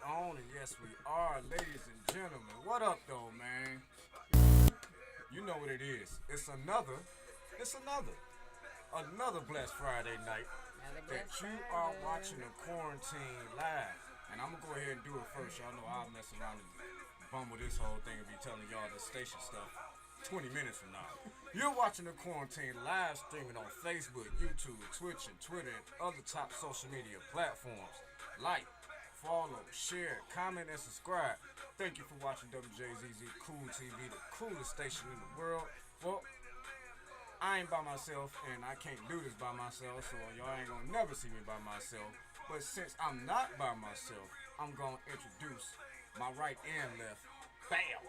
on, and yes, we are, ladies and gentlemen. What up, though, man? You know what it is. Another blessed Friday night Another that blessed you are Friday. watching the quarantine live. And I'm gonna go ahead and do it first. Y'all know I'll mess around and bumble this whole thing and be telling y'all the station stuff 20 minutes from now. You're watching the quarantine live streaming on Facebook, YouTube, Twitch, and Twitter, and other top social media platforms. Like, follow, share, comment, and subscribe. Thank you for watching Wjzz Cool TV, the coolest station in the world. Well, I ain't by myself, and I can't do this by myself, so y'all ain't gonna never see me by myself. But since I'm not by myself, I'm gonna introduce my right and left. Bam!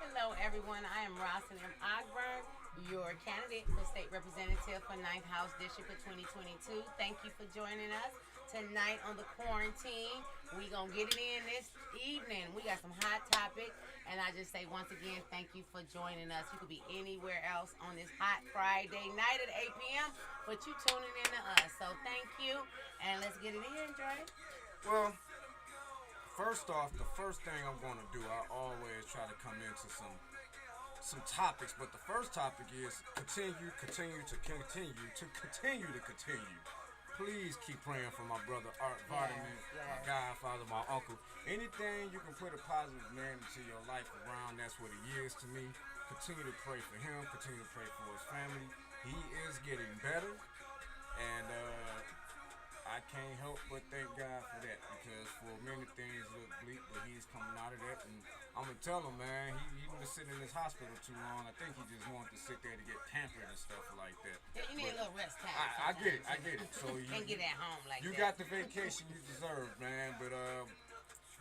Hello, everyone. I am Rosalind M. Ogburn, your candidate for state representative for Ninth House District for 2022. Thank you for joining us tonight on the quarantine. We gonna get it in this evening. We got some hot topics, and I just say once again, thank you for joining us. You could be anywhere else on this hot Friday night at 8 p.m., but you tuning in to us. So thank you, and let's get it in, Dre. Well, first off, the first thing I'm gonna do, I always try to come into some topics, but the first topic is continue to continue. Please keep praying for my brother Art Vitamin, my yes. godfather, my uncle. Anything you can put a positive name into your life around, that's what he is to me. Continue to pray for him, continue to pray for his family. He is getting better, and I can't help but thank God for that, because for a minute things look bleak, but he's coming out of that. And I'm gonna tell him, man, he been sitting in this hospital too long. I think he just wanted to sit there to get pampered and stuff like that. Yeah, you need But a little rest time. I get it. So Can't get at home like you that. got the vacation you deserve, man. But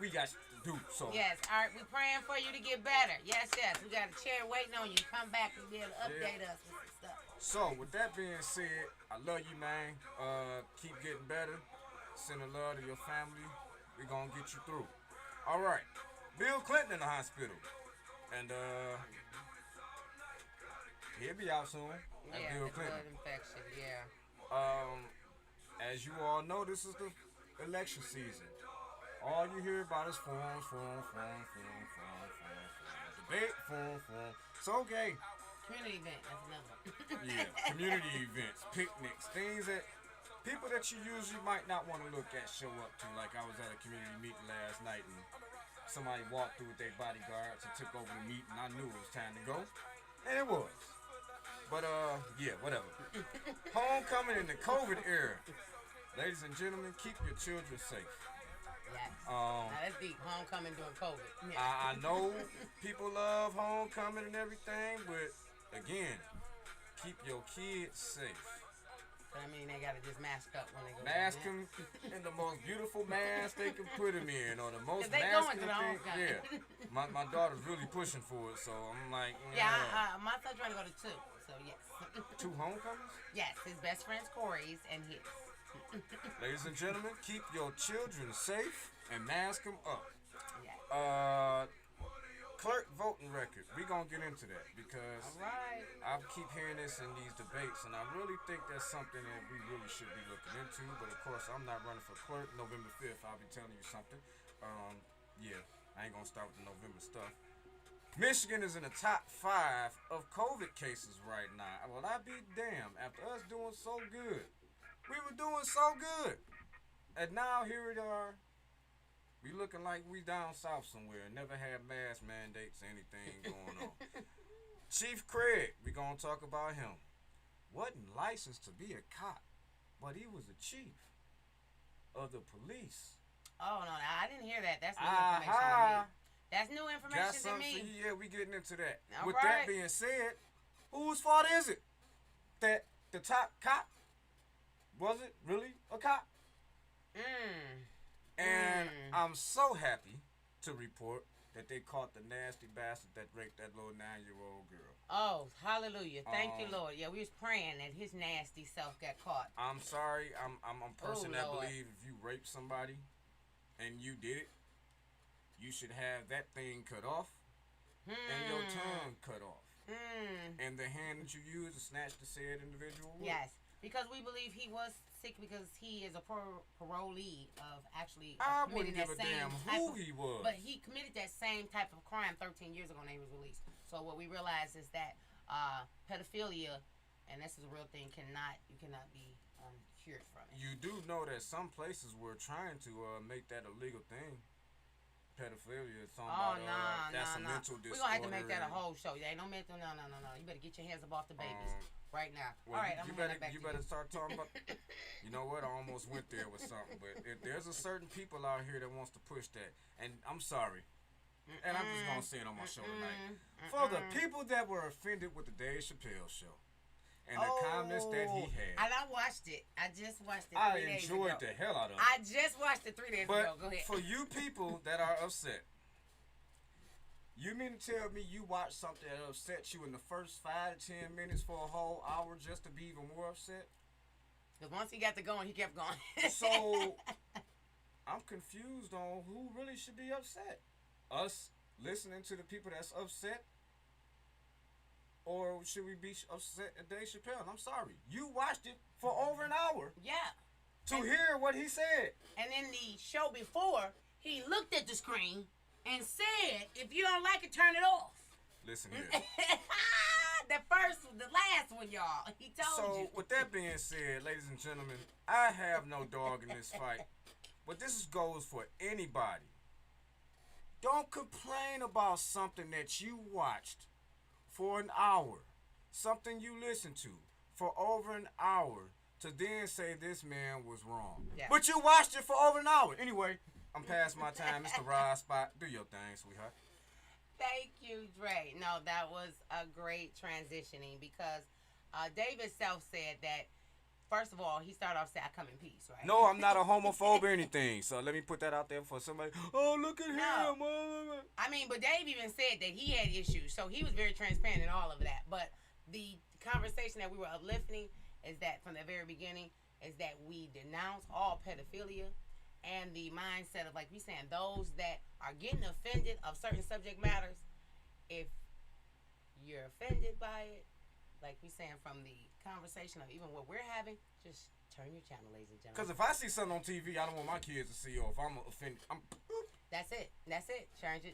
we got to do so. Yes, all right, we're praying for you to get better. Yes, yes. We got a chair waiting on you to come back and be able to update us with some stuff. So with that being said, I love you, man. Keep getting better. Sending love to your family. We're gonna get you through. All right. Bill Clinton in the hospital. And he'll be out soon. Yeah, Bill the Clinton. blood infection, yeah. As you all know, this is the election season. All you hear about is form. Debate, form. It's okay. Community event, that's another one. Yeah, community events, picnics, things that people that you usually might not want to look at show up to. Like I was at a community meeting last night, and somebody walked through with their bodyguards and took over the meeting. I knew it was time to go, and it was. But yeah, whatever. Homecoming in the COVID era. Ladies and gentlemen, keep your children safe. Yes. Now that's deep. Homecoming during COVID. Yeah. I know people love homecoming and everything, but again, keep your kids safe. But I mean, they gotta just mask up when they go. Mask them in the most beautiful mask they can put them in, or the most they going masculine to the thing. homecoming. Yeah, my daughter's really pushing for it, so I'm like, Yeah, my son's trying to go to two, so yes. 2 homecomings. Yes, his best friend's Corey's and his. Ladies and gentlemen, keep your children safe and mask them up. Yeah. Clerk voting record. We gonna get into that because All right. I keep hearing this in these debates, and I really think that's something that we really should be looking into. But of course, I'm not running for clerk. November 5th, I'll be telling you something. Yeah, I ain't gonna start with the November stuff. Michigan is in the top 5 of COVID cases right now. Well, I be damned. After us doing so good, we were doing so good, and now here we are. We looking like we down south somewhere. Never had mask mandates or anything going on. Chief Craig, we gonna talk about him. Wasn't licensed to be a cop, but he was a chief of the police. Oh no, I didn't hear that. That's new information to me. That's new Got information to something for me. you? Yeah, we getting into that. All With right. that being said, whose fault is it that the top cop wasn't really a cop? And I'm so happy to report that they caught the nasty bastard that raped that little 9-year-old girl. Oh, hallelujah. Thank you, Lord. Yeah, we was praying that his nasty self got caught. I'm sorry. I'm a person that Lord. believe if you rape somebody and you did it, you should have that thing cut off and your tongue cut off. And the hand that you use to snatch the said individual. Yes, because we believe he was realistic because he is a parolee of actually I committing wouldn't give that a same damn type who of, he was. but he committed that same type of crime 13 years ago when he was released. So what we realized is that pedophilia, and this is a real thing, you cannot be cured from it. You do know that some places were trying to make that a legal thing. Pedophilia is something about, that's a mental disorder. We're going to have to make that a whole show. There ain't no mental, no. You better get your hands up off the babies right now. Well, all right, you better start talking about, you know what, I almost went there with something, but there's a certain people out here that wants to push that, and I'm sorry, and I'm just going to say it on my show tonight. For the people that were offended with the Dave Chappelle show, and the comments that he had. And I watched it. I just watched it 3 days ago. I enjoyed the hell out of it. I just watched it 3 days ago. Go ahead. For you people that are upset, you mean to tell me you watched something that upset you in the first 5 to 10 minutes for a whole hour just to be even more upset? Because once he got to going, he kept going. So, I'm confused on who really should be upset. Us listening to the people that's upset? Or should we be upset at Dave Chappelle? And I'm sorry. You watched it for over an hour. Yeah. To hear what he said. And in the show before, he looked at the screen and said, if you don't like it, turn it off. Listen here. the last one, y'all. He told you. So, with that being said, ladies and gentlemen, I have no dog in this fight. But this goes for anybody. Don't complain about something that you watched for an hour, something you listened to for over an hour, to then say this man was wrong. Yeah. But you watched it for over an hour. Anyway, I'm past my time. It's the Ride Spot. Do your thing, sweetheart. Thank you, Dre. No, that was a great transitioning because David Self said that, first of all, he started off saying, I come in peace, right? No, I'm not a homophobe or anything. So let me put that out there for somebody. Oh, look at him. I mean, but Dave even said that he had issues. So he was very transparent in all of that. But the conversation that we were uplifting is that from the very beginning is that we denounce all pedophilia and the mindset of, like we saying, those that are getting offended of certain subject matters. If you're offended by it, like we saying from the conversation of even what we're having, just turn your channel, ladies and gentlemen. Because if I see something on TV, I don't want my kids to see, or if I'm offended, That's it. Change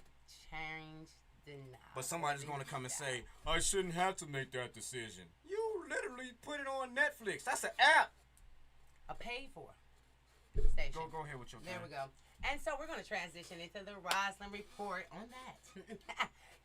the knob. But somebody's going to come and say, I shouldn't have to make that decision. You literally put it on Netflix. That's an app. A paid for station. Go ahead with your thing. There we go. And so we're going to transition into the Roslyn Report on that.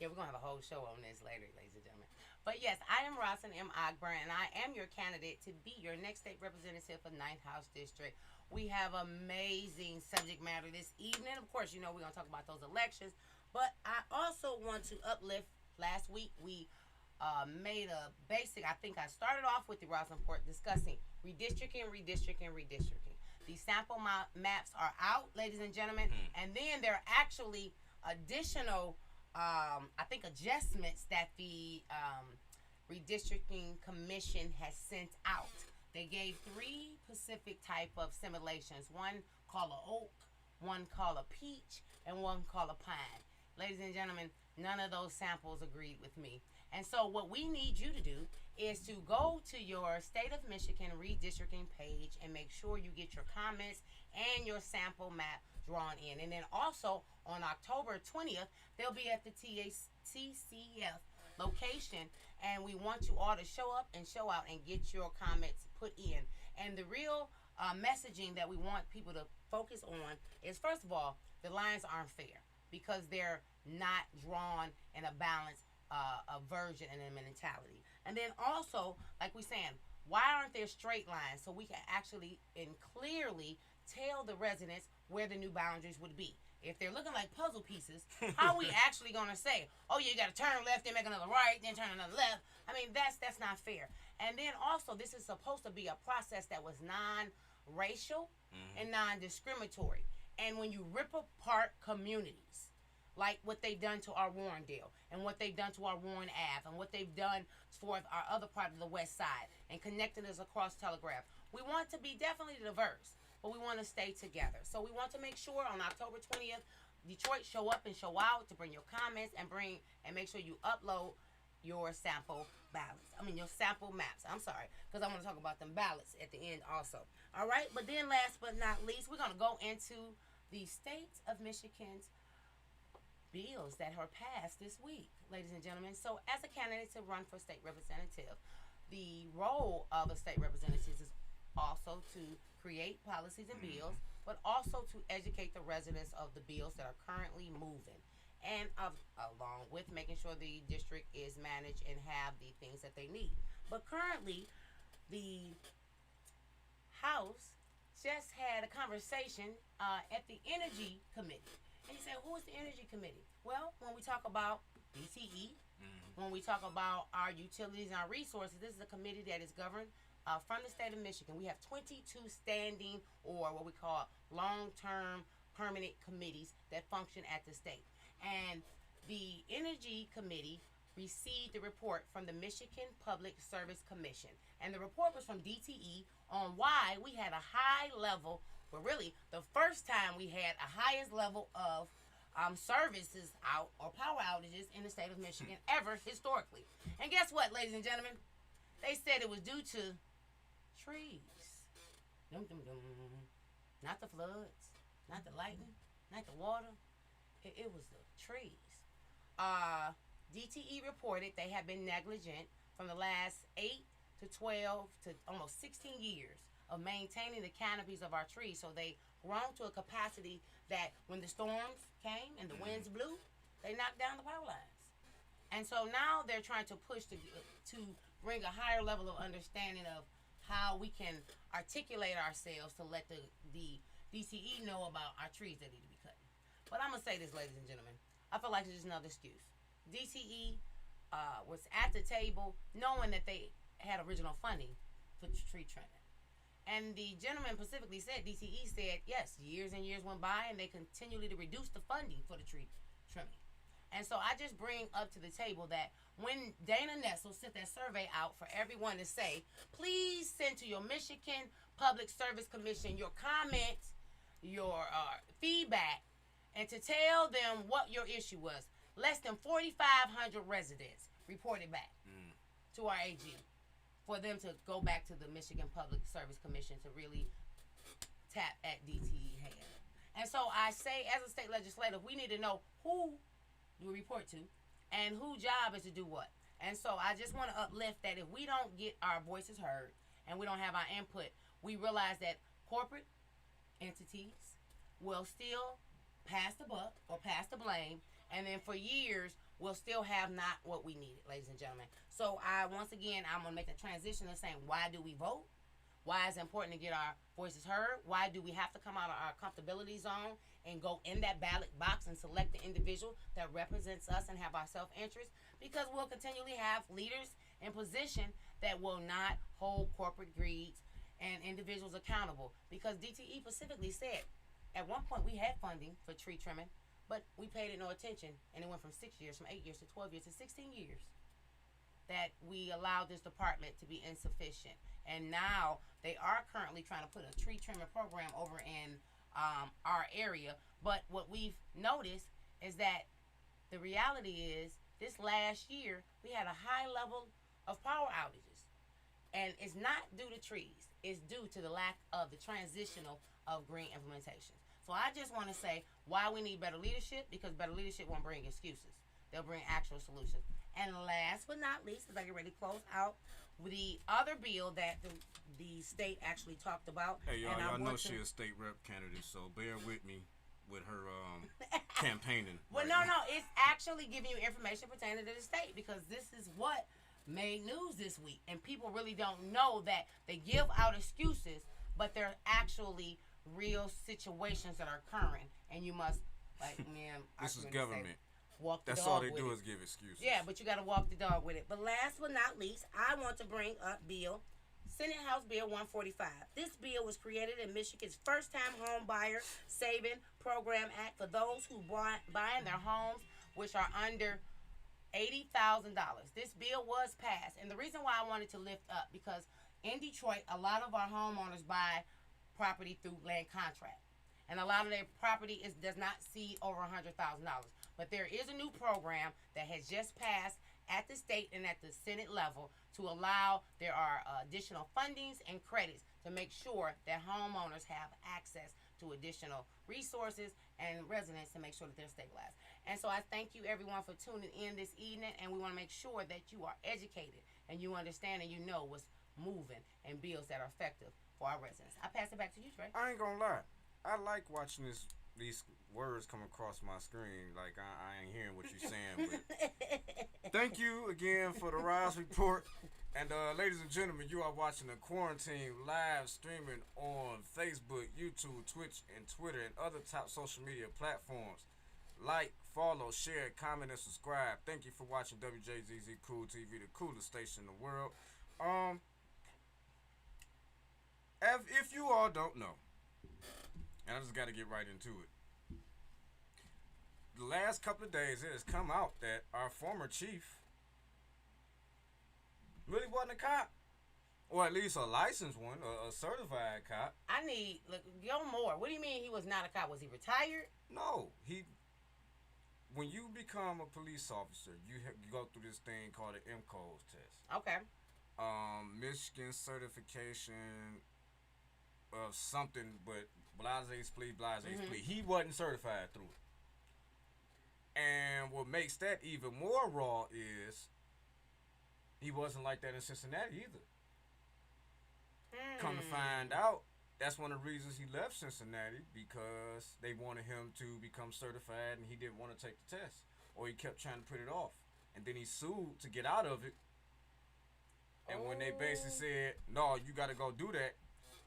Yeah, we're going to have a whole show on this later, ladies and gentlemen. But yes, I am Roslyn M. Ogburn, and I am your candidate to be your next state representative for 9th House District. We have amazing subject matter this evening. Of course, you know we're going to talk about those elections. But I also want to uplift. Last week, we made a basic, I think I started off with the Roslyn Report discussing redistricting. The sample maps are out, ladies and gentlemen. And then there are actually additional adjustments that the redistricting commission has sent out. They gave 3 specific type of simulations. One called a oak, one called a peach, and one called a pine. Ladies and gentlemen, none of those samples agreed with me. And so what we need you to do is to go to your State of Michigan redistricting page and make sure you get your comments and your sample map drawn in. And then also on October 20th, they'll be at the TCF location, and we want you all to show up and show out and get your comments put in. And the real messaging that we want people to focus on is, first of all, the lines aren't fair because they're not drawn in a balanced a version and a mentality. And then also, like we're saying, why aren't there straight lines so we can actually and clearly tell the residents where the new boundaries would be? If they're looking like puzzle pieces, how are we actually going to say, oh yeah, you got to turn left, then make another right, then turn another left? I mean, that's not fair. And then also, this is supposed to be a process that was non-racial and non-discriminatory. And when you rip apart communities, like what they've done to our Warrendale and what they've done to our Warren Ave and what they've done for our other part of the west side and connecting us across Telegraph. We want to be definitely diverse, but we want to stay together. So we want to make sure on October 20th, Detroit, show up and show out to bring your comments and make sure you upload your sample ballots. I mean, your sample maps. I'm sorry, because I want to talk about them ballots at the end also. All right, but then last but not least, we're going to go into the states of Michigan's bills that are passed this week, ladies and gentlemen. So, as a candidate to run for state representative, the role of a state representative is also to create policies and bills, but also to educate the residents of the bills that are currently moving, and along with making sure the district is managed and have the things that they need. But currently, the House just had a conversation at the Energy Committee. And you say, who is the Energy Committee? Well, when we talk about DTE, when we talk about our utilities and our resources, this is a committee that is governed from the state of Michigan. We have 22 standing, or what we call long-term permanent committees that function at the state. And the Energy Committee received the report from the Michigan Public Service Commission. And the report was from DTE on why we had a high level, well, really, the first time we had a highest level of services out or power outages in the state of Michigan ever historically. And guess what, ladies and gentlemen? They said it was due to trees. Dum, dum, dum. Not the floods, not the lightning, not the water. It was the trees. DTE reported they have been negligent from the last 8 to 12 to almost 16 years of maintaining the canopies of our trees. So they grown to a capacity that when the storms came and the winds blew, they knocked down the power lines. And so now they're trying to push to bring a higher level of understanding of how we can articulate ourselves to let the DTE know about our trees that need to be cut. But I'm going to say this, ladies and gentlemen. I feel like it's just another excuse. DTE was at the table knowing that they had original funding for tree trimming. And the gentleman specifically said, DTE said, yes, years and years went by and they continually to reduce the funding for the tree trimming. And so I just bring up to the table that when Dana Nessel sent that survey out for everyone to say, please send to your Michigan Public Service Commission your comments, your feedback, and to tell them what your issue was. Less than 4,500 residents reported back to our AG for them to go back to the Michigan Public Service Commission to really tap at DTE hand. And so I say, as a state legislator, we need to know who we report to and whose job is to do what. And so I just want to uplift that if we don't get our voices heard and we don't have our input, we realize that corporate entities will still pass the buck or pass the blame, and then for years we'll still have not what we needed, ladies and gentlemen. So I'm going to make the transition of saying, why do we vote? Why is it important to get our voices heard? Why do we have to come out of our comfortability zone and go in that ballot box and select the individual that represents us and have our self-interest? Because we'll continually have leaders in position that will not hold corporate greeds and individuals accountable. Because DTE specifically said, at one point we had funding for tree trimming, but we paid it no attention, and it went from 6 years, from 8 years to 12 years to 16 years that we allowed this department to be insufficient. And now they are currently trying to put a tree trimming program over in our area. But what we've noticed is that the reality is this last year we had a high level of power outages. And it's not due to trees. It's due to the lack of the transitional of green implementations. So I just want to say why we need better leadership, because better leadership won't bring excuses. They'll bring actual solutions. And last but not least, as I get ready to close out, with the other bill that the state actually talked about. Hey, y'all know she's a state rep candidate, so bear with me with her campaigning. Well, right no, it's actually giving you information pertaining to the state, because this is what made news this week. And people really don't know that they give out excuses, but they're actually real situations that are occurring. And you must, like, man, this is government. Walk the That's dog all they with do it. is give excuses. Yeah, but you got to walk the dog with it. But last but not least, I want to bring up Senate House Bill 145. This bill was created in Michigan's first-time home buyer saving program act for those who buying their homes which are under $80,000. This bill was passed, and the reason why I wanted to lift up, because in Detroit, a lot of our homeowners buy property through land contract, and a lot of their property does not see over $100,000. But there is a new program that has just passed at the state and at the Senate level to allow there are additional fundings and credits to make sure that homeowners have access to additional resources and residents to make sure that they're stabilized. And so I thank you everyone for tuning in this evening, and we want to make sure that you are educated and you understand and you know what's moving and bills that are effective for our residents. I pass it back to you, Trey. I ain't gonna lie. I like watching these words come across my screen. Like I ain't hearing what you're saying, but thank you again for the Wjzz Report. And ladies and gentlemen, you are watching the Quarantine live streaming on Facebook, YouTube, Twitch, and Twitter, and other top social media platforms. Like, follow, share, comment, and subscribe. Thank you for watching Wjzz Cool TV, the coolest station in the world. If you all don't know, and I just got to get right into it. The last couple of days, it has come out that our former chief really wasn't a cop, or at least a licensed one, a certified cop. I need go more. What do you mean he was not a cop? Was he retired? No, when you become a police officer, you go through this thing called the MCOS test. Okay. Michigan certification of something, but blase splee. He wasn't certified through it. And what makes that even more raw is he wasn't like that in Cincinnati either. Come to find out, that's one of the reasons he left Cincinnati, because they wanted him to become certified and he didn't want to take the test, or he kept trying to put it off. And then he sued to get out of it. And when they basically said, no, you got to go do that,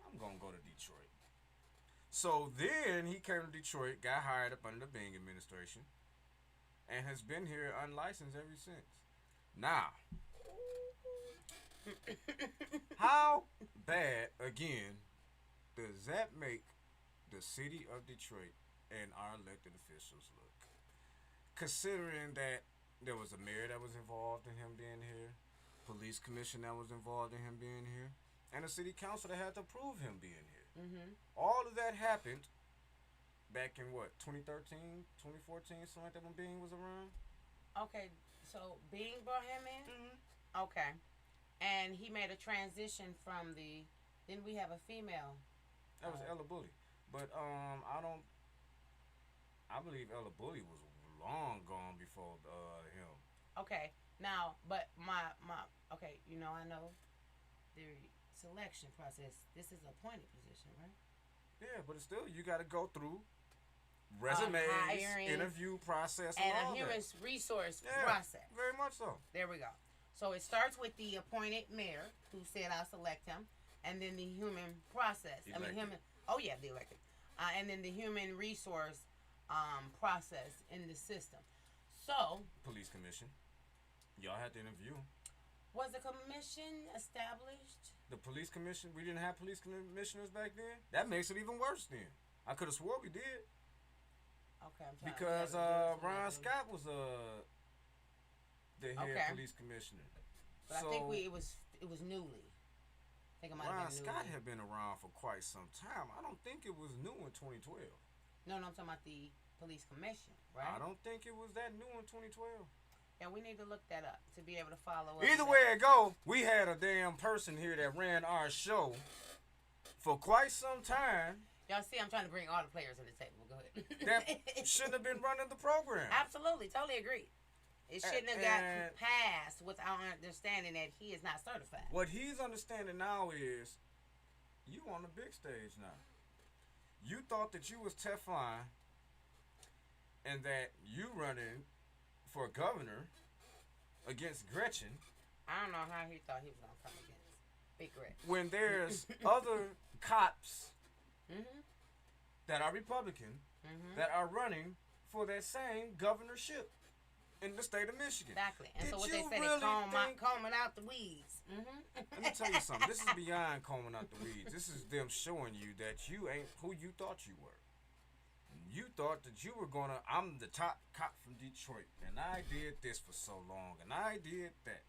I'm going to go to Detroit. So then he came to Detroit, got hired up under the Bing administration, and has been here unlicensed ever since. Now, how bad, again, does that make the city of Detroit and our elected officials look? Considering that there was a mayor that was involved in him being here, police commission that was involved in him being here, and a city council that had to approve him being here. All of that happened back in what, 2013, 2014, something like that, when Bing was around? Okay, so Bing brought him in? Okay. And he made a transition from then we have a female. That was Ella Bully. But I believe Ella Bully was long gone before him. Okay. Now, but okay, I know the selection process. This is a appointed position, right? Yeah, but it's still, you got to go through resumes, interview process, and a human resource process. Very much so. There we go. So it starts with the appointed mayor who said I'll select him, and then the human process. Elected. The elected. And then the human resource process in the system. So police commission. Y'all had to interview him. Was the commission established? The police commission? We didn't have police commissioners back then? That makes it even worse then. I could have swore we did. Okay, I'm trying because Ron Scott was the head police commissioner. But I think it was newly. I think it might have been Ron Scott had been around for quite some time. I don't think it was new in 2012. No, I'm talking about the police commission, right? I don't think it was that new in 2012. Yeah, we need to look that up to be able to follow up. Either way it go, we had a damn person here that ran our show for quite some time. Y'all see, I'm trying to bring all the players to the table. Go ahead. That shouldn't have been running the program. Absolutely, totally agree. It shouldn't have got passed without understanding that he is not certified. What he's understanding now is, you on the big stage now. You thought that you was Teflon, and that you running for governor against Gretchen. I don't know how he thought he was going to come against Big Gretchen. When there's other cops that are Republican that are running for that same governorship in the state of Michigan. Exactly. And Did so what you they said really is combing out the weeds. Let me tell you something. This is beyond combing out the weeds. This is them showing you that you ain't who you thought you were. You thought that you were I'm the top cop from Detroit, and I did this for so long, and I did that.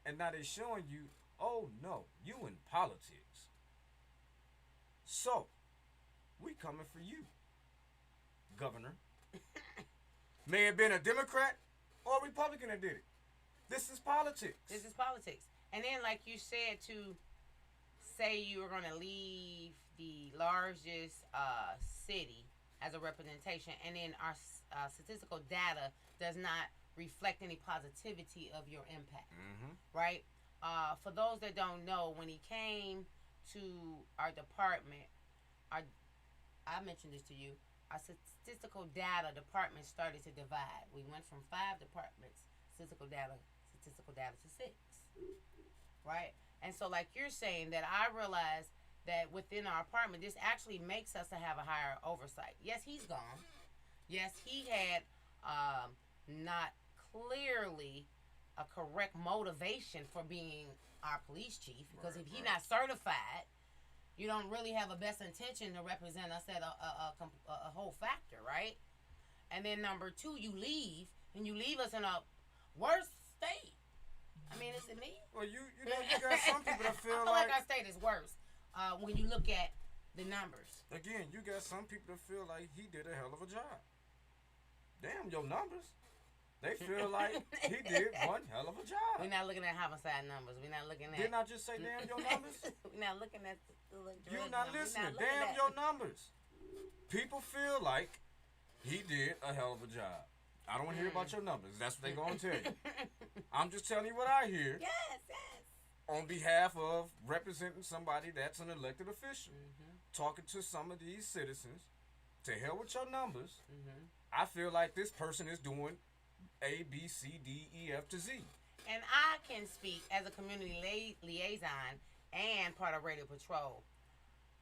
And now they're showing you, oh no, you in politics. So, we coming for you, Governor. May have been a Democrat or a Republican that did it. This is politics. This is politics. And then, like you said, to say you were going to leave the largest city as a representation, and then our statistical data does not reflect any positivity of your impact, right? For those that don't know, when he came to our department, I mentioned this to you, our statistical data department started to divide. We went from 5 departments, statistical data to 6, right? And so, like you're saying, that I realized that within our apartment, this actually makes us to have a higher oversight. Yes, he's gone. Yes, he had not clearly a correct motivation for being our police chief, because if he's not certified, you don't really have a best intention to represent us at a whole factor, right? And then number 2, you leave, and you leave us in a worse state. I mean, is it me? Well, you know, you got some people that feel I feel like our state is worse when you look at the numbers. Again, you got some people that feel like he did a hell of a job. Damn, your numbers. They feel like he did one hell of a job. We're not looking at homicide numbers. We're not looking at... Didn't I just say damn your numbers? We're not looking at You're not listening. Damn your numbers. People feel like he did a hell of a job. I don't want to hear about your numbers. That's what they're going to tell you. I'm just telling you what I hear. Yes. On behalf of representing somebody that's an elected official. Talking to some of these citizens. To hell with your numbers. I feel like this person is doing A, B, C, D, E, F to Z. And I can speak as a community liaison and part of Radio Patrol.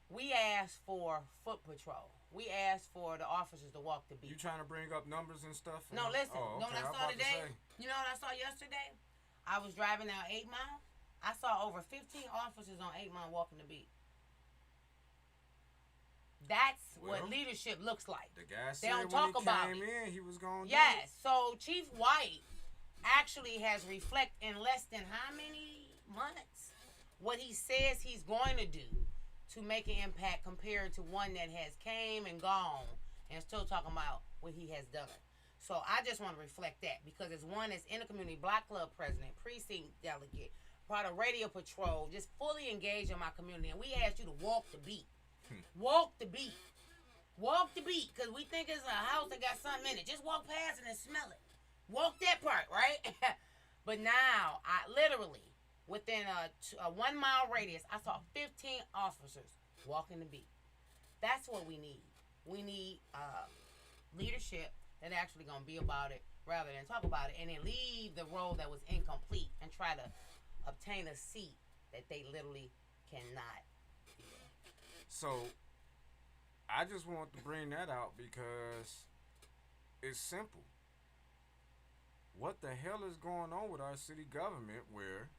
We asked for foot patrol. We asked for the officers to walk the beat. You trying to bring up numbers and stuff? No, listen. Oh, okay. Know what I saw today? You know what I saw yesterday? I was driving down 8 Mile. I saw over 15 officers on 8 Mile walking the beat. That's what leadership looks like. The guy they said don't talk when he about came it. in, he was going to Yes. So Chief White actually has reflected in less than how many months what he says he's going to do to make an impact compared to one that has came and gone and still talking about what he has done. So I just want to reflect that, because as one that's in the community, block club president, precinct delegate, part of Radio Patrol, just fully engaged in my community, and we asked you to walk the beat. Walk the beat. Walk the beat, because we think it's a house that got something in it. Just walk past it and smell it. Walk that part, right? But now, I literally, within a 1 mile radius, I saw 15 officers walking the beat. That's what we need. We need leadership that actually going to be about it rather than talk about it, and then leave the role that was incomplete and try to obtain a seat that they literally cannot fill. So, I just want to bring that out because it's simple. What the hell is going on with our city government where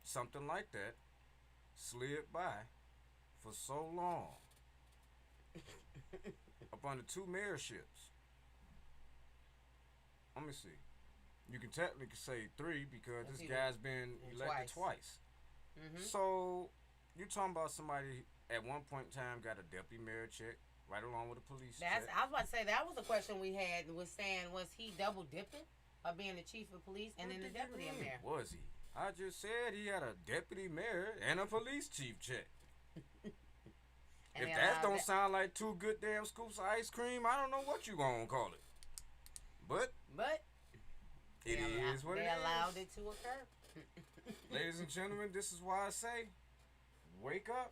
something like that slid by for so long up under 2 mayorships? Let me see. You can technically say 3 because this guy's been elected twice. So you're talking about somebody at one point in time got a deputy mayor check right along with a police check. I was about to say, that was the question we had, was saying, was he double dipping by being the chief of police and then the deputy mayor? Was he? I just said he had a deputy mayor and a police chief check. If that don't sound like 2 good damn scoops of ice cream, I don't know what you gonna call it. But it is what it is. They allowed it to occur. Ladies and gentlemen, this is why I say, wake up.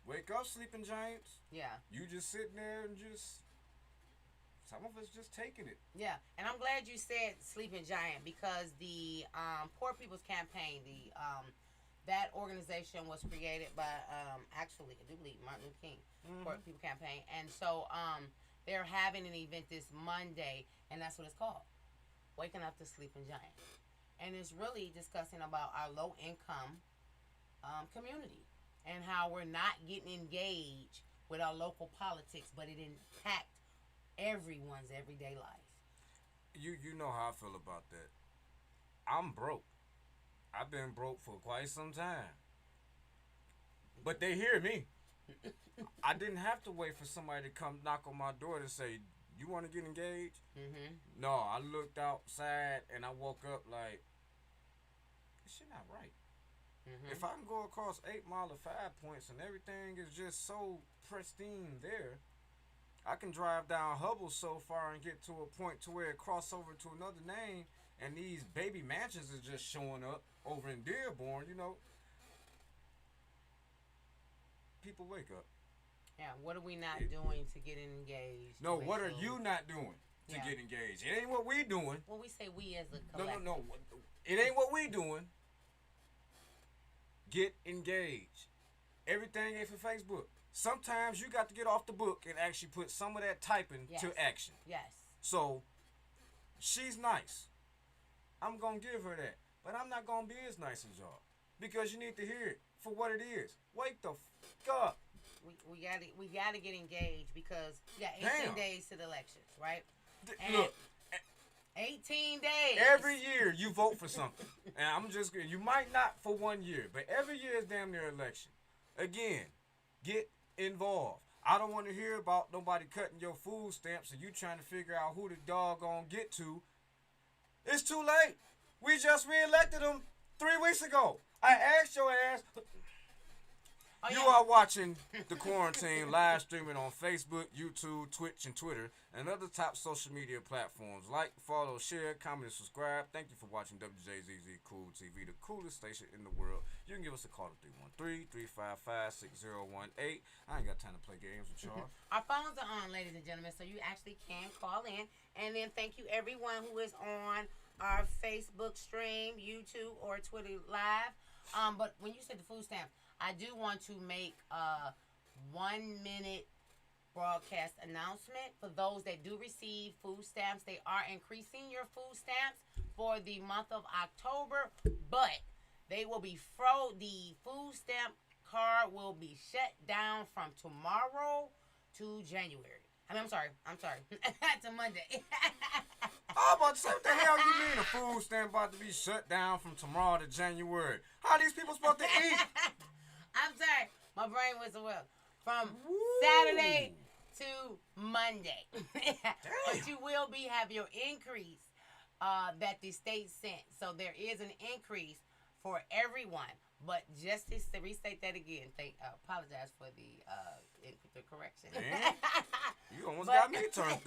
Wake up, sleeping giants. Yeah. You just sitting there and just, some of us just taking it. Yeah, and I'm glad you said sleeping giant, because the Poor People's Campaign, that organization was created by, actually, I do believe Martin Luther King, Poor People Campaign. And so they're having an event this Monday, and that's what it's called, Waking Up the Sleeping Giant. And it's really discussing about our low-income community and how we're not getting engaged with our local politics, but it impacts everyone's everyday life. You know how I feel about that. I'm broke. I've been broke for quite some time. But they hear me. I didn't have to wait for somebody to come knock on my door to say, you want to get engaged? No, I looked outside and I woke up like, this shit not right. Mm-hmm. If I can go across 8 Mile or 5 Points and everything is just so pristine there, I can drive down Hubble so far and get to a point to where it cross over to another name, and these baby mansions is just showing up over in Dearborn. People wake up. Yeah, what are we not doing to get engaged? No, what are you not doing to get engaged? It ain't what we doing. Well, we say we as a collective. No. It ain't what we doing. Get engaged. Everything ain't for Facebook. Sometimes you got to get off the book and actually put some of that typing to action. Yes. So, she's nice. I'm going to give her that. But I'm not going to be as nice as y'all. Because you need to hear it for what it is. Wake the fuck up. We gotta get engaged because we got 18 days to the elections, right? Look. 18 days. Every year you vote for something. And you might not for 1 year, but every year is damn near election. Again, get involved. I don't want to hear about nobody cutting your food stamps and you trying to figure out who the dog gonna get to. It's too late. We just reelected him 3 weeks ago. I asked your ass. You are watching The Quarantine live streaming on Facebook, YouTube, Twitch, and Twitter, and other top social media platforms. Like, follow, share, comment, and subscribe. Thank you for watching Wjzz Cool TV, the coolest station in the world. You can give us a call at 313-355-6018. I ain't got time to play games with y'all. Our phones are on, ladies and gentlemen, so you actually can call in. And then thank you everyone who is on our Facebook stream, YouTube, or Twitter live. But when you said the food stamps, I do want to make a 1-minute broadcast announcement for those that do receive food stamps. They are increasing your food stamps for the month of October, but they will be the food stamp card will be shut down from tomorrow to January. I'm sorry. To Monday. I'm about to say, what the hell you mean a food stamp about to be shut down from tomorrow to January? How are these people supposed to eat? I'm sorry. My brain was well. From Saturday to Monday. But you will have your increase that the state sent. So there is an increase for everyone. But just to restate that again, apologize for the correction. Man, you almost got me turned up.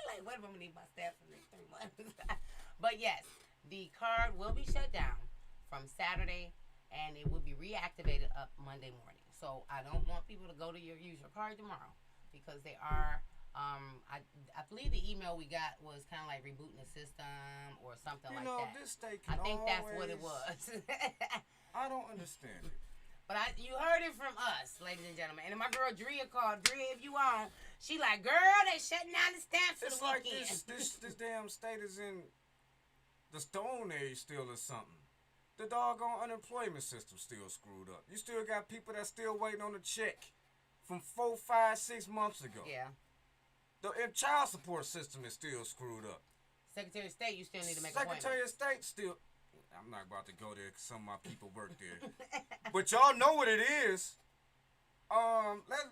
Like, what am I need my staff for the next 3 months? But yes, the card will be shut down from Saturday, and it will be reactivated up Monday morning. So I don't want people to use your card tomorrow because they are. I believe the email we got was kind of like rebooting the system or something like that. This state I think that's what it was. I don't understand it. But you heard it from us, ladies and gentlemen. And my girl Drea called. Drea, if you on, she like, girl, they shutting down the stamps for the weekend. It's like this damn state is in the Stone Age still or something. The doggone unemployment system still screwed up. You still got people that still waiting on a check from 4, 5, 6 months ago. Yeah. The child support system is still screwed up. Secretary of State, you still need to make appointments. Secretary of State still. I'm not about to go there because some of my people work there. But y'all know what it is.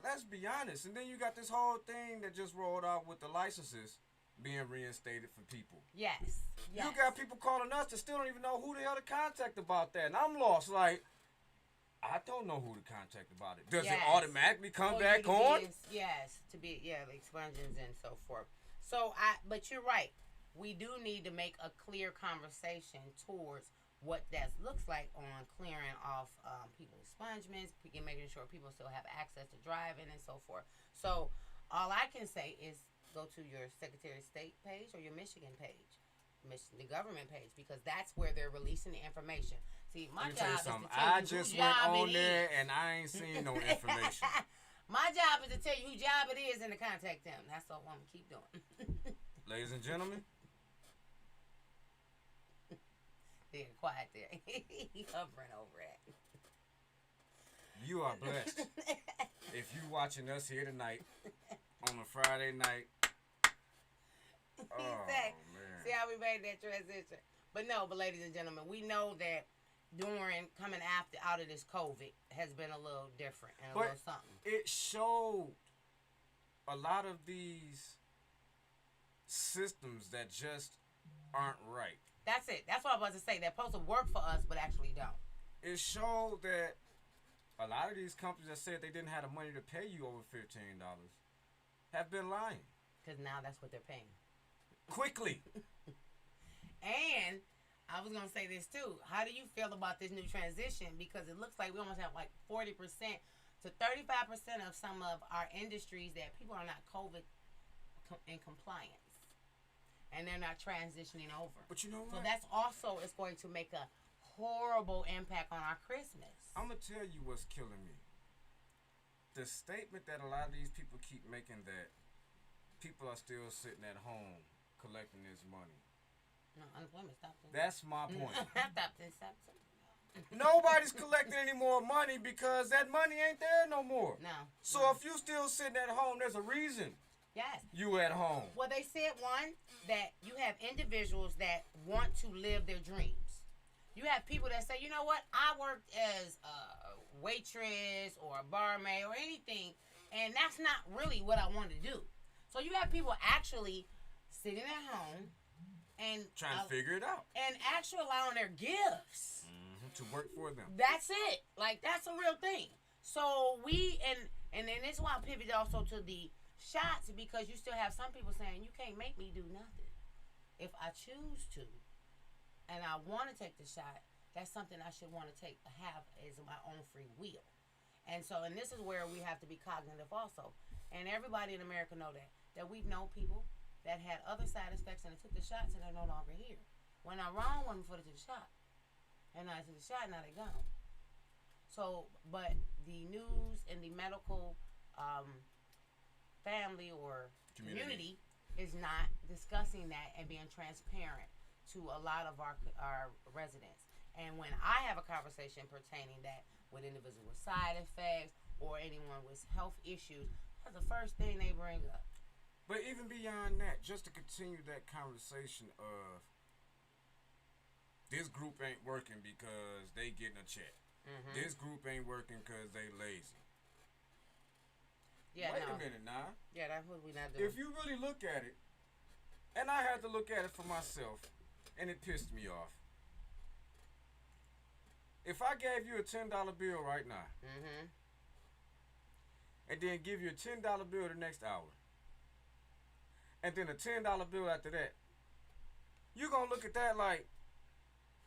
Let's be honest. And then you got this whole thing that just rolled out with the licenses being reinstated for people. Yes. You got people calling us that still don't even know who the hell to contact about that. And I'm lost. Like, I don't know who to contact about it. Does it automatically come back on? Yes. To be, the expunsions and so forth. But you're right. We do need to make a clear conversation towards what that looks like on clearing off people's expungements, making sure people still have access to driving and so forth. So all I can say is go to your Secretary of State page or your Michigan page, the government page, because that's where they're releasing the information. See, my job is to tell you I just went on there and I ain't seen no information. My job is to tell you whose job it is and to contact them. That's all I'm gonna keep doing. Ladies and gentlemen. They're quiet there. He hovering over it. You are blessed. If you watching us here tonight on a Friday night. Man. See how we made that transition. But ladies and gentlemen, we know that coming out of this COVID has been a little different and a little something. It showed a lot of these systems that just aren't right. That's it. That's what I was about to say. They're supposed to work for us, but actually don't. It showed that a lot of these companies that said they didn't have the money to pay you over $15 have been lying. Because now that's what they're paying. Quickly. And I was going to say this too. How do you feel about this new transition? Because it looks like we almost have like 40% to 35% of some of our industries that people are not COVID in compliance. And they're not transitioning over. But you know what? So that's also is going to make a horrible impact on our Christmas. I'm going to tell you what's killing me. The statement that a lot of these people keep making that people are still sitting at home collecting this money. No, unemployment stopped. That's my point. Stopped. Nobody's collecting any more money because that money ain't there no more. No. So if you still sitting at home, there's a reason. Yes. You at home. Well, they said, one, that you have individuals that want to live their dreams. You have people that say, you know what, I worked as a waitress or a barmaid or anything, and that's not really what I want to do. So you have people actually sitting at home and trying to figure it out. And actually allowing their gifts to work for them. That's it. Like, that's a real thing. So we, and then this is why I pivoted also to the shots, because you still have some people saying, you can't make me do nothing. If I choose to, and I want to take the shot, that's something I should want to have as my own free will. And so, and this is where we have to be cognitive also. And everybody in America know that we've known people that had other side effects and they took the shots and they're no longer here. When I wrong one before they took the shot. And I took the shot, now they're gone. So, but the news and the medical family or community is not discussing that and being transparent to a lot of our residents. And when I have a conversation pertaining that with individuals with side effects or anyone with health issues, that's the first thing they bring up. But even beyond that, just to continue that conversation of this group ain't working because they getting a check. Mm-hmm. This group ain't working because they lazy. Yeah, Wait a minute now. Yeah, that's what we not doing. If you really look at it, and I had to look at it for myself, and it pissed me off. If I gave you a $10 bill right now, and then give you a $10 bill the next hour, and then a $10 bill after that, you gonna look at that like,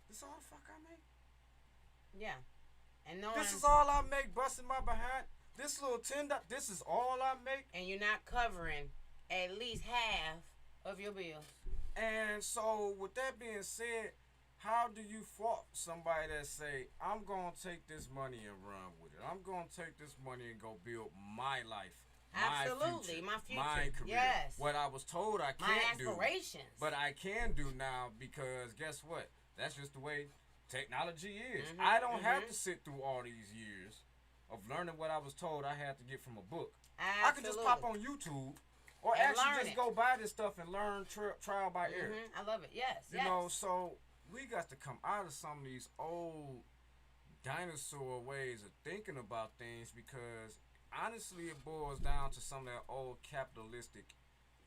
this all the fuck I make? Yeah. And this is all I make, busting my behind. This little $10, this is all I make. And you're not covering at least half of your bills. And so, with that being said, how do you fault somebody that say, I'm going to take this money and run with it. I'm going to take this money and go build my life. Absolutely, my future. My career. Yes. What I was told I can't do. My aspirations. But I can do now because guess what? That's just the way technology is. I don't have to sit through all these years of learning what I was told I had to get from a book. Absolutely. I can just pop on YouTube or and actually just go buy this stuff and learn trial by error. I love it. Yes. You know, so we got to come out of some of these old dinosaur ways of thinking about things because honestly it boils down to some of that old capitalistic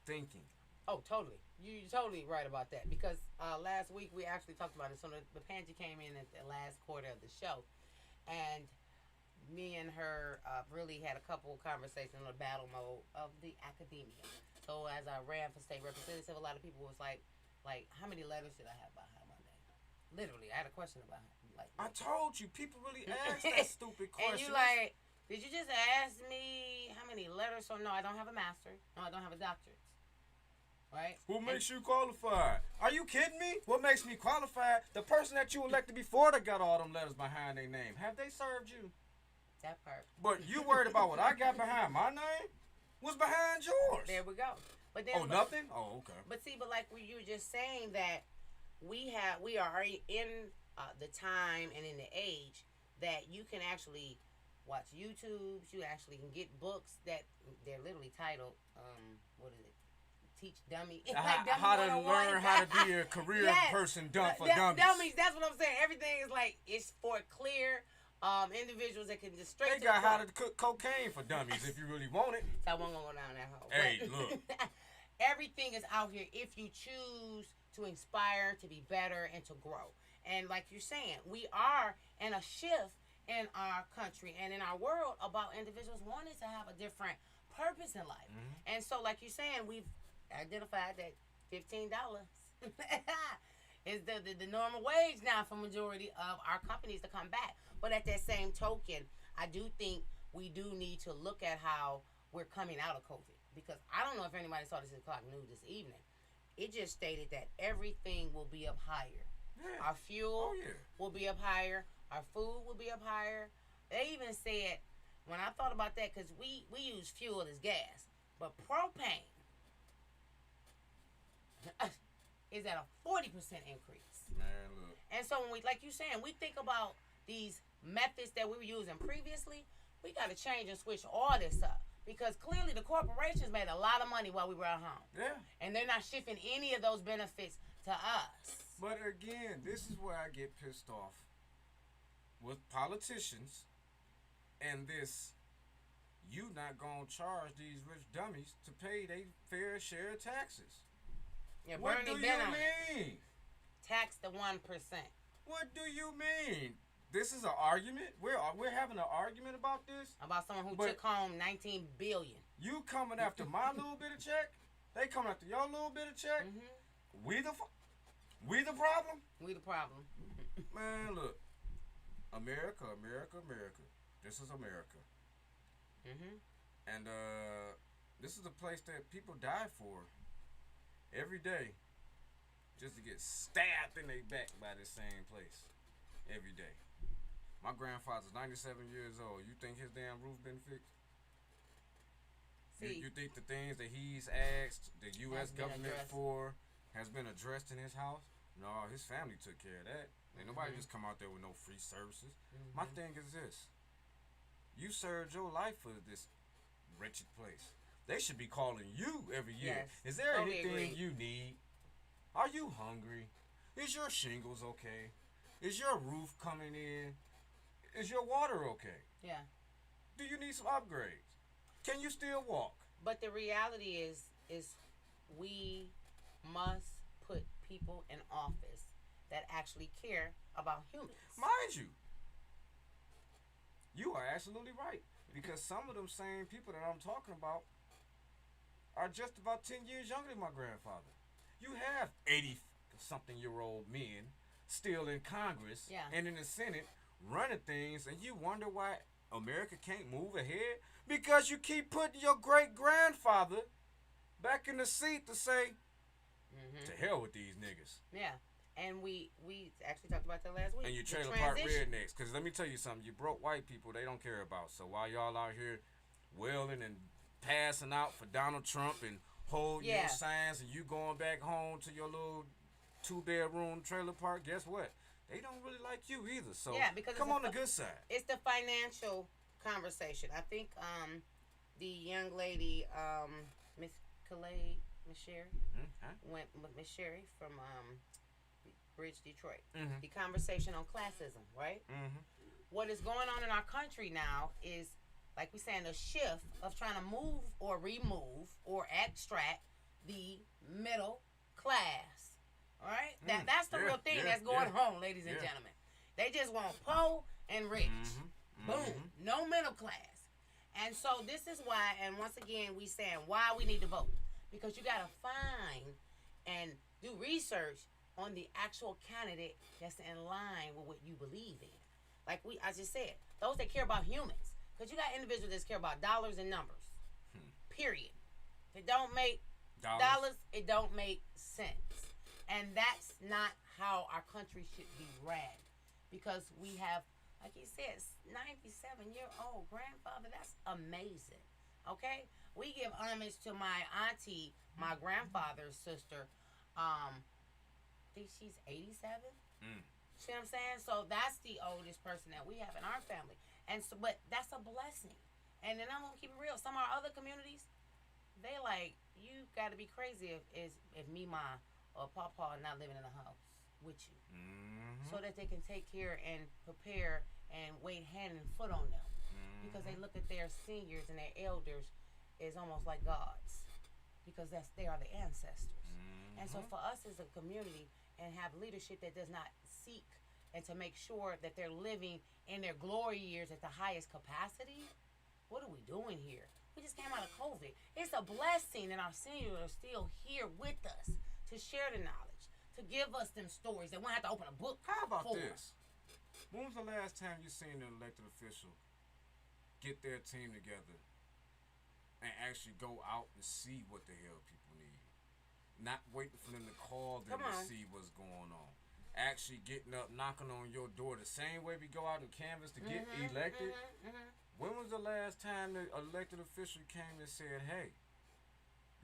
thinking. Oh, totally. You're totally right about that because last week we actually talked about it. So the Pansy came in at the last quarter of the show and me and her really had a couple conversations on the battle mode of the academia. So as I ran for state representative, a lot of people was like, how many letters should I have by my name? Literally, I had a question about it. I told you, people really ask that stupid question. And you like, did you just ask me how many letters? So no, I don't have a master. No, I don't have a doctorate. Right? What makes you qualified? Are you kidding me? What makes me qualified? The person that you elected before that got all them letters behind their name. Have they served you? That part. But you worried about what I got behind my name? What's behind yours? There we go. But then, nothing? Oh, okay. But see, like you were just saying that we are already in the time and in the age that you can actually watch YouTubes. You actually can get books that they're literally titled, what is it? Teach Dummy. Like how to learn how to be a career person for dummies. That's what I'm saying. Everything is like, it's for clear individuals that can just straight They got how to cook cocaine for dummies if you really want it. So I won't go down that hole. Hey, look. everything is out here if you choose to inspire, to be better, and to grow. And like you're saying, we are in a shift in our country and in our world about individuals wanting to have a different purpose in life. And so, like you're saying, we've identified that $15 is the normal wage now for majority of our companies to come back. But at that same token, I do think we do need to look at how we're coming out of COVID. Because I don't know if anybody saw the 6 o'clock news this evening. It just stated that everything will be up higher. Yeah. Our fuel will be up higher. Our food will be up higher. They even said, when I thought about that, because we use fuel as gas, but propane is at a 40% increase. Man, look. And so when we, like you saying, we think about these methods that we were using previously, we got to change and switch all this up. Because clearly the corporations made a lot of money while we were at home. Yeah. And they're not shifting any of those benefits to us. But again, this is where I get pissed off with politicians and this, you not gonna charge these rich dummies to pay their fair share of taxes. Yeah, What do you mean? Tax the 1%. What do you mean? This is an argument? We're having an argument about this? About someone who took home $19 billion. You coming after my little bit of check? They coming after your little bit of check? We the problem? We the problem. Man, look. America, America, America. This is America. And this is a place that people die for every day just to get stabbed in their back by this same place every day. My grandfather's 97 years old. You think his damn roof been fixed? You think the things that he's asked the U.S. government for has been addressed in his house? No, his family took care of that. Ain't nobody just come out there with no free services. My thing is this. You served your life for this wretched place. They should be calling you every year. Is there anything you need? Are you hungry? Is your shingles okay? Is your roof coming in? Is your water okay? Yeah. Do you need some upgrades? Can you still walk? But the reality is we must put people in office that actually care about humans. Mind you, you are absolutely right. Because some of them same people that I'm talking about are just about 10 years younger than my grandfather. You have 80-something-year-old men still in Congress and in the Senate running things, and you wonder why America can't move ahead? Because you keep putting your great-grandfather back in the seat to say, to hell with these niggas. Yeah. And we actually talked about that last week. And you trailer park rednecks. Because let me tell you something. You broke white people, they don't care about. So while y'all out here wailing and passing out for Donald Trump and holding your signs and you going back home to your little 2-bedroom trailer park, guess what? They don't really like you either. So because come on the good side. It's the financial conversation. I think the young lady, Miss Calais, Miss Sherry, went with Miss Sherry from Bridge, Detroit. The conversation on classism, right? What is going on in our country now is, like we're saying, a shift of trying to move or remove or extract the middle class. All right? That's the real thing that's going on, ladies and gentlemen. They just want poor and rich. Boom. No middle class. And so this is why, and once again, we saying why we need to vote. Because you got to find and do research on the actual candidate that's in line with what you believe in. Like I just said, those that care about humans. Because you got individuals that care about dollars and numbers. Period. If it don't make dollars, it don't make sense. And that's not how our country should be ran. Because we have, like you said, 97-year-old grandfather. That's amazing. Okay? We give homage to my auntie, my grandfather's sister. I think she's 87. See what I'm saying? So that's the oldest person that we have in our family. And so, but that's a blessing. And then I'm gonna keep it real. Some of our other communities, they like, you got to be crazy if me, ma, or papa are not living in a house with you, so that they can take care and prepare and wait hand and foot on them, because they look at their seniors and their elders as almost like gods. because they are the ancestors. And so Mm-hmm. for us as a community and have leadership that does not seek and to make sure that they're living in their glory years at the highest capacity, what are we doing here? We just came out of COVID. It's a blessing that our seniors are still here with us to share the knowledge, to give us them stories that we don't have to open a book How about for. this? When was the last time you seen an elected official get their team together and actually go out and see what the hell people need? Not waiting for them to call them Come to on. see what's going on. Actually getting up, knocking on your door the same way we go out and canvass to get elected. When was the last time the elected official came and said, "Hey,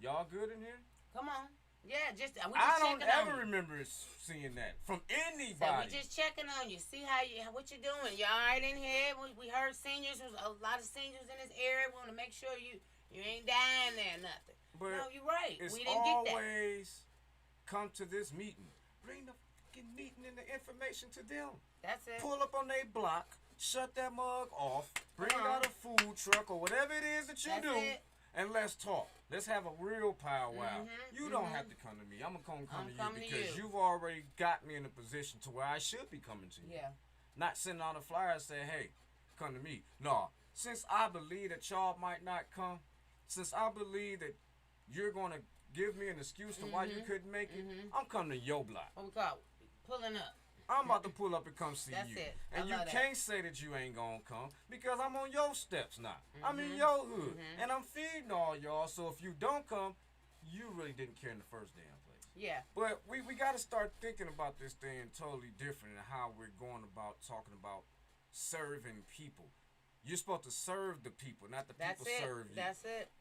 y'all good in here?" Come on. Yeah, just we just I don't checking on ever you. remember seeing that from So anybody. we just checking on you, see what you doing. You all right in here? We heard seniors, was a lot of seniors in this area. We want to make sure you ain't dying there, nothing. But no, you're right. it's We didn't get that. always come to this meeting. Bring the fucking meeting and the information to them. That's it. Pull up on their block, shut that mug off, bring Uh-huh. out a food truck or whatever it is that you That's do, it. and let's talk. Let's have a real powwow. Mhm, You don't have to come to me. I'm gonna come I'm to you coming to because you. you've already got me in a position to where I should be coming to you. Yeah. Not sending out a flyer and say, "Hey, come to me." No, since I believe that y'all might not come, since I believe that you're gonna give me an excuse to why you couldn't make it, I'm coming to your block. What we call it? Pulling up. I'm about to pull up and come see That's you. it. I And you love that. can't say that you ain't gonna come because I'm on your steps now. I'm in your hood. And I'm feeding all y'all. So if you don't come, you really didn't care in the first damn place. Yeah. But we got to start thinking about this thing totally different and how we're going about talking about serving people. You're supposed to serve the people, not the That's people it. serve you. That's it.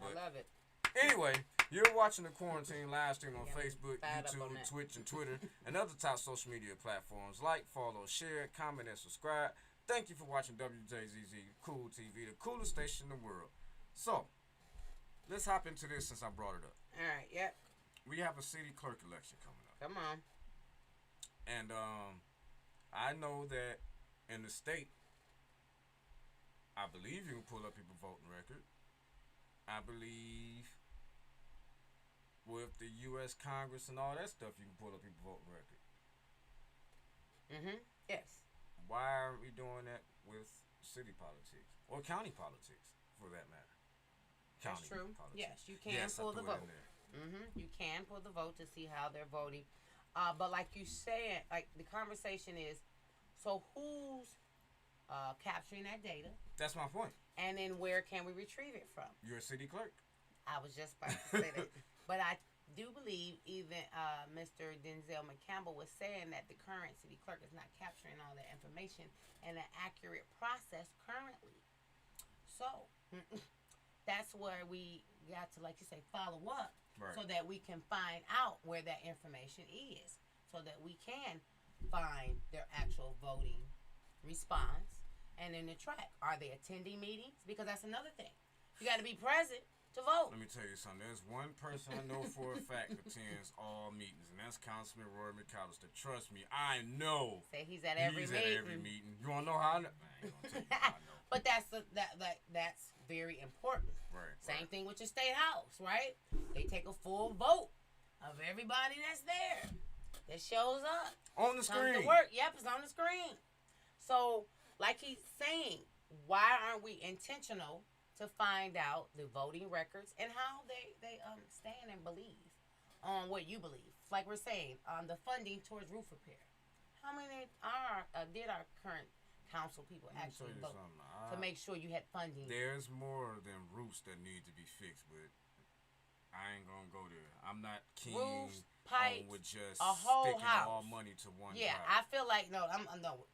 But- I love it. Anyway, you're watching the Quarantine live stream on Yeah, I'm Facebook, fired up on YouTube, that. Twitch, and Twitter, and other top social media platforms. Like, follow, share, comment, and subscribe. Thank you for watching WJZZ Cool TV, the coolest station in the world. So, let's hop into this since I brought it up. All right. Yep. We have a city clerk election coming up. Come on. And I know that in the state, I believe you can pull up people's voting record. I believe with the U.S. Congress and all that stuff, you can pull up people's voting record. Yes. Why aren't we doing that with city politics or county politics, for that matter? That's County true. politics. Yes, you can Yes, I pull the threw it in vote. there. You can pull the vote to see how they're voting. But like you said, like the conversation is, so who's capturing that data, That's my point. and then where can we retrieve it from? You're a city clerk. I was just about to say that, but I do believe even Mr. Denzel McCampbell was saying that the current city clerk is not capturing all that information in an accurate process currently. So that's where we got to, like you say, follow up. Right. So that we can find out where that information is, so that we can find their actual voting response and then the track. Are they attending meetings? Because that's another thing. You got to be present to vote. Let me tell you something. There's one person I know for a fact attends all meetings, and that's Councilman Roy McAllister. Trust me, I know. Say he's at every He's meeting. at every meeting. You want to know how I know? I ain't gonna tell you how I know. But that's very important. Right. Same right. thing with your state house, right? They take a full vote of everybody that's there, that shows up. On the Comes screen. to work. Yep, it's on the screen. So, like he's saying, why aren't we intentional to find out the voting records and how they stand and believe on what you believe? Like we're saying, the funding towards roof repair. How many did our current council people Let me actually tell you vote something. to make sure you had funding? There's more than roofs that need to be fixed, but I ain't gonna go there. I'm not keen Roofs, on pipes, with just a whole sticking house. all money to one Yeah, job. I feel like no,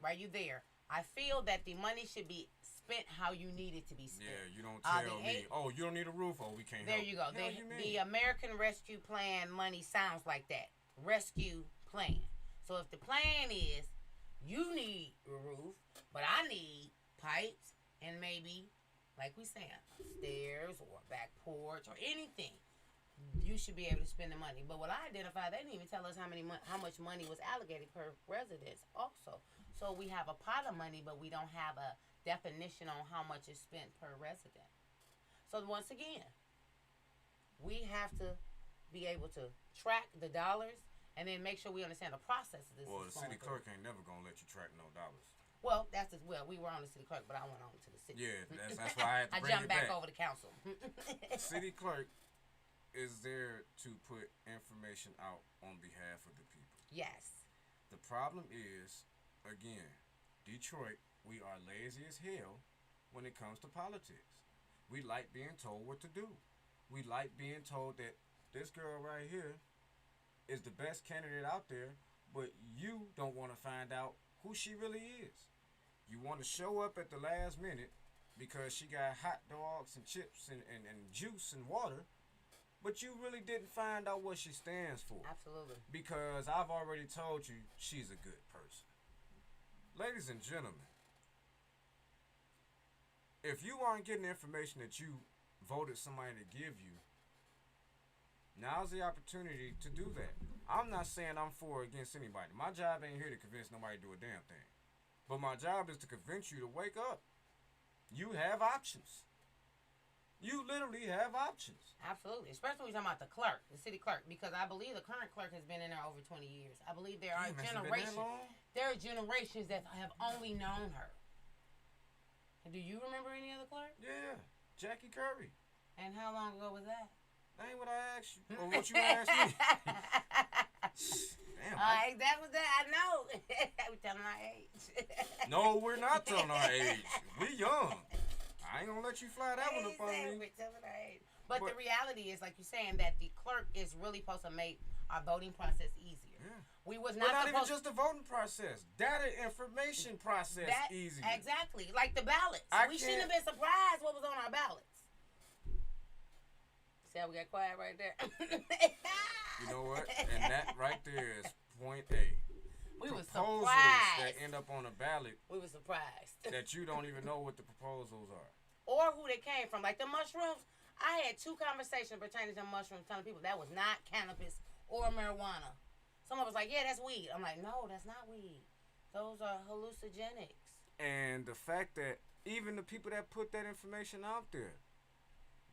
right? You there? I feel that the money should be spent how you need it to be spent. Yeah, you don't The tell me, oh, you don't need a roof, oh, we can't There help. you go. Hell you mean? The American Rescue Plan money sounds like that. Rescue plan. So if the plan is you need a roof, but I need pipes and maybe, like we saying, stairs or a back porch or anything, you should be able to spend the money. But what I identified, they didn't even tell us how much money was allocated per residence also. So we have a pot of money, but we don't have a definition on how much is spent per resident. So once again, we have to be able to track the dollars and then make sure we understand the process of this. Well, the city clerk ain't never gonna let you track no dollars. Well, we were on the city clerk, but I went on to the city. Yeah, that's why I had to bring jumped it back. over to council. City clerk is there to put information out on behalf of the people. Yes. The problem is, again, Detroit, we are lazy as hell when it comes to politics. We like being told what to do. We like being told that this girl right here is the best candidate out there, but you don't want to find out who she really is. You want to show up at the last minute because she got hot dogs and chips and juice and water, but you really didn't find out what she stands for. Absolutely. Because I've already told you she's a good person. Ladies and gentlemen, if you aren't getting the information that you voted somebody to give you, now's the opportunity to do that. I'm not saying I'm for or against anybody. My job ain't here to convince nobody to do a damn thing. But my job is to convince you to wake up. You have options. You literally have options. Absolutely. Especially when you're talking about the clerk, the city clerk, because I believe the current clerk has been in there over 20 years. I believe there are generations. There are generations that have only known her. Do you remember any other clerk? Yeah. Jackie Curry. And how long ago was that? That ain't what I asked you. Or what you asked me. Damn. That was that. I know. We're telling our age. No, we're not telling our age. We young. I ain't gonna let you fly that one up on me. We're telling our age. But the reality is, like you're saying, that the clerk is really supposed to make our voting process easier. Yeah. We was not even just the voting process. Data information process easier. Exactly. Like the ballots. We shouldn't have been surprised what was on our ballots. See how we got quiet right there? You know what? And that right there is point A. We were proposals surprised that end up on a ballot. We were surprised. That you don't even know what the proposals are. Or who they came from. Like the mushrooms, I had 2 conversations pertaining to mushrooms telling people that was not cannabis or marijuana. Someone was like, yeah, that's weed. I'm like, no, that's not weed. Those are hallucinogenics. And the fact that even the people that put that information out there,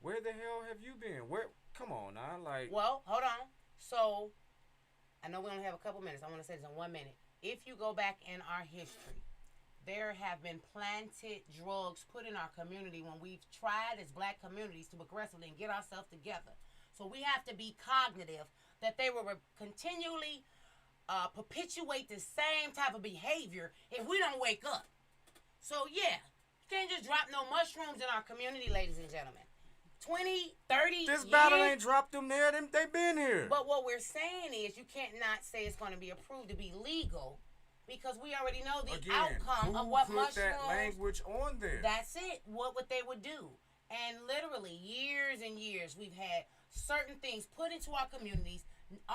where the hell have you been? Come on now, like. Well, hold on. So, I know we only have a couple minutes. I want to say this in 1 minute. If you go back in our history, there have been planted drugs put in our community when we've tried as black communities to aggressively and get ourselves together. So we have to be cognitive that they will continually perpetuate the same type of behavior if we don't wake up. So yeah, you can't just drop no mushrooms in our community, ladies and gentlemen. 20, 30 This years. battle ain't dropped them there. They been here. But what we're saying is you can't not say it's going to be approved to be legal because we already know the outcome of what mushrooms. Who put that language on there? That's it. What they would do. And literally years and years we've had certain things put into our communities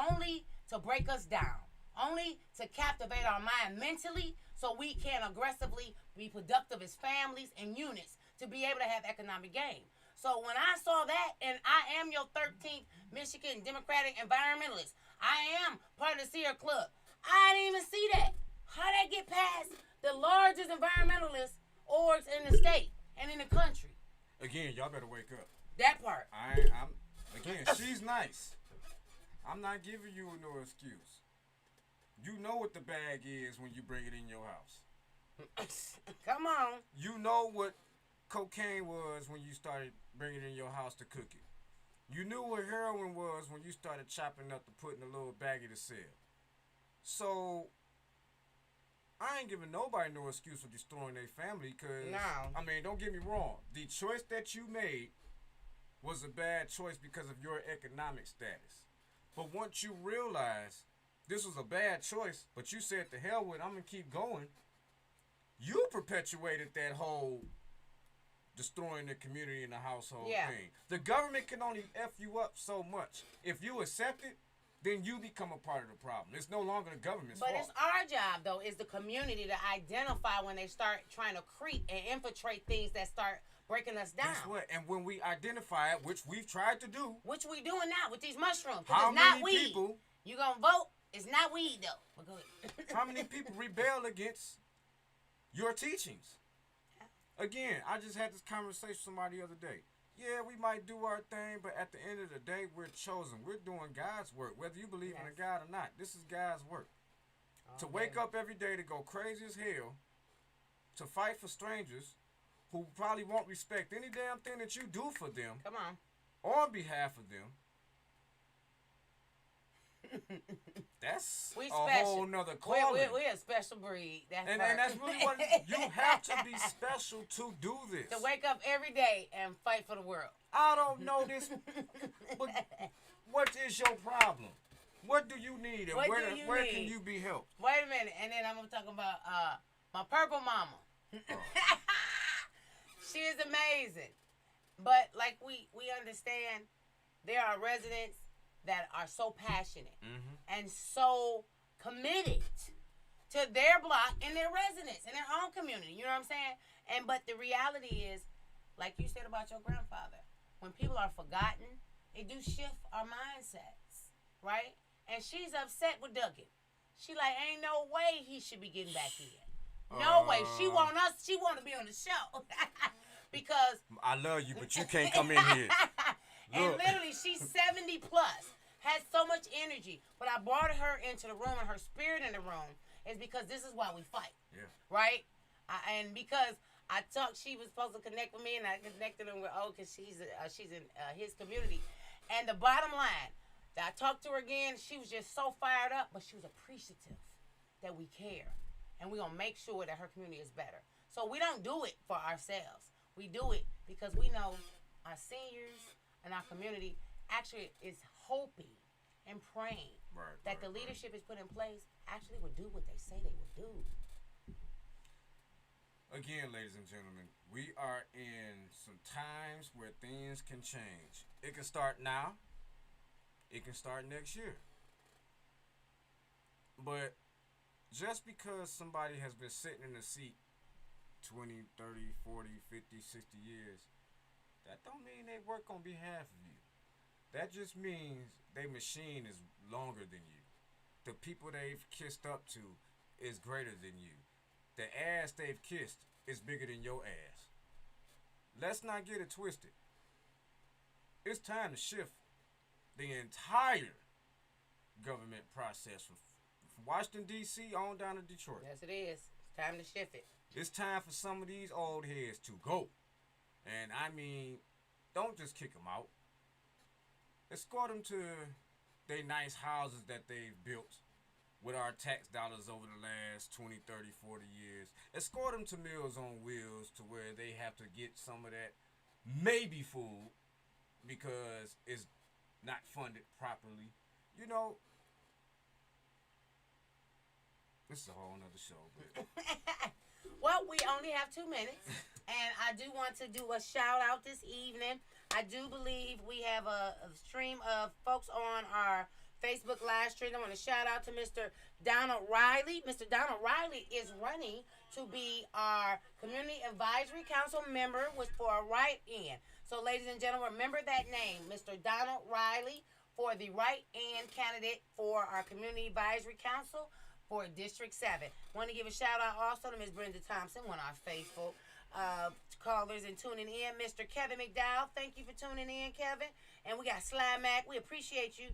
only to break us down, only to captivate our mind mentally so we can aggressively be productive as families and units to be able to have economic gain. So when I saw that, and I am your 13th Michigan Democratic Environmentalist, I am part of the Sierra Club. I didn't even see that. How that get past the largest environmentalist orgs in the state and in the country? Again, y'all better wake up. That part. Again, she's nice. I'm not giving you no excuse. You know what the bag is when you bring it in your house. Come on. You know what cocaine was when you started bringing it in your house to cook it. You knew what heroin was when you started chopping up to put in a little baggie to sell. So, I ain't giving nobody no excuse for destroying their family because, I mean, don't get me wrong. The choice that you made was a bad choice because of your economic status. But once you realize this was a bad choice, but you said to hell with it, I'm going to keep going, you perpetuated that whole destroying the community and the household thing. The government can only F you up so much. If you accept it, then you become a part of the problem. It's no longer the government's fault. But it's our job, though, is the community to identify when they start trying to creep and infiltrate things that start breaking us down. Guess what? And when we identify it, which we've tried to do. Which we doing now with these mushrooms. How it's many not weed. people... You gonna vote? It's not weed, though. But go ahead. How many people rebel against your teachings? Again, I just had this conversation with somebody the other day. yeah, we might do our thing, but at the end of the day, we're chosen. We're doing God's work, whether you believe in a God or not. This is God's work. To wake up every day to go crazy as hell, to fight for strangers who probably won't respect any damn thing that you do for them. Come on. On behalf of them. That's a whole nother calling. We're a special breed. And that's really what you have to be special to do this. To wake up every day and fight for the world. I don't know this, but what is your problem? What do you need, and where can you be helped? Wait a minute, and then I'm gonna talk about my purple mama. She is amazing, but like we understand, there are residents that are so passionate and so committed to their block and their residents and their own community. You know what I'm saying? But the reality is, like you said about your grandfather, when people are forgotten, they do shift our mindsets, right? And she's upset with Dougie. She like, ain't no way he should be getting back in. No way. She want to be on the show. Because I love you, but you can't come in here. And literally, she's 70 plus, has so much energy. But I brought her into the room, and her spirit in the room is because this is why we fight. Yeah. Right? And because she was supposed to connect with me, and I connected her with, because she's in his community. And the bottom line, I talked to her again. She was just so fired up, but she was appreciative that we care. And we're going to make sure that her community is better. So we don't do it for ourselves. We do it because we know our seniors and our community actually is hoping and praying that the leadership is put in place actually will do what they say they will do. Again, ladies and gentlemen, we are in some times where things can change. It can start now. It can start next year. But just because somebody has been sitting in the seat 20, 30, 40, 50, 60 years, that don't mean they work on behalf of you. That just means their machine is longer than you. The people they've kissed up to is greater than you. The ass they've kissed is bigger than your ass. Let's not get it twisted. It's time to shift the entire government process from Washington, D.C. on down to Detroit. Yes, it is. It's time to shift it. It's time for some of these old heads to go. And I mean, don't just kick them out. Escort them to their nice houses that they've built with our tax dollars over the last 20, 30, 40 years. Escort them to Meals on Wheels to where they have to get some of that maybe food because it's not funded properly. You know, this is a whole nother show. But well, we only have 2 minutes, and I do want to do a shout out this evening. I do believe we have a stream of folks on our Facebook live stream. I want to shout out to Mr. Donald Riley. Mr. Donald Riley is running to be our Community Advisory Council member for a write-in. So, ladies and gentlemen, remember that name, Mr. Donald Riley, for the write-in candidate for our Community Advisory Council for District 7. Want to give a shout-out also to Ms. Brenda Thompson, one of our faithful callers and tuning in. Mr. Kevin McDowell, thank you for tuning in, Kevin. And we got Sly Mac. We appreciate you.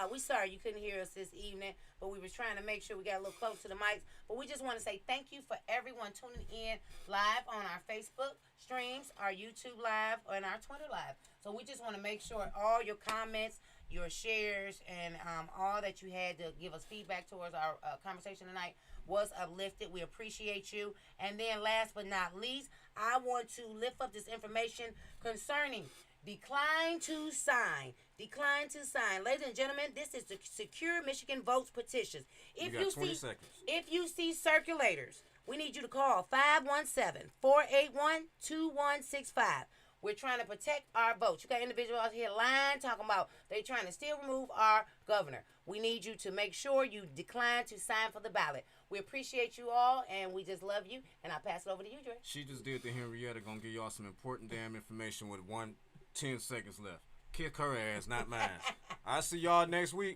We sorry you couldn't hear us this evening, but we was trying to make sure we got a little close to the mics. But we just want to say thank you for everyone tuning in live on our Facebook streams, our YouTube live, and our Twitter live. So we just want to make sure all your comments, your shares, and all that you had to give us feedback towards our conversation tonight was uplifted. We appreciate you. And then last but not least, I want to lift up this information concerning decline to sign. Decline to sign. Ladies and gentlemen, this is the Secure Michigan Votes petitions. If you got 20 seconds. If you see circulators, we need you to call 517-481-2165. We're trying to protect our votes. You got individuals out here lying, talking about they trying to still remove our governor. We need you to make sure you decline to sign for the ballot. We appreciate you all, and we just love you. And I'll pass it over to you, Dre. She just did the Henrietta. Gonna give y'all some important damn information with 10 seconds left. Kick her ass, not mine. I'll see y'all next week.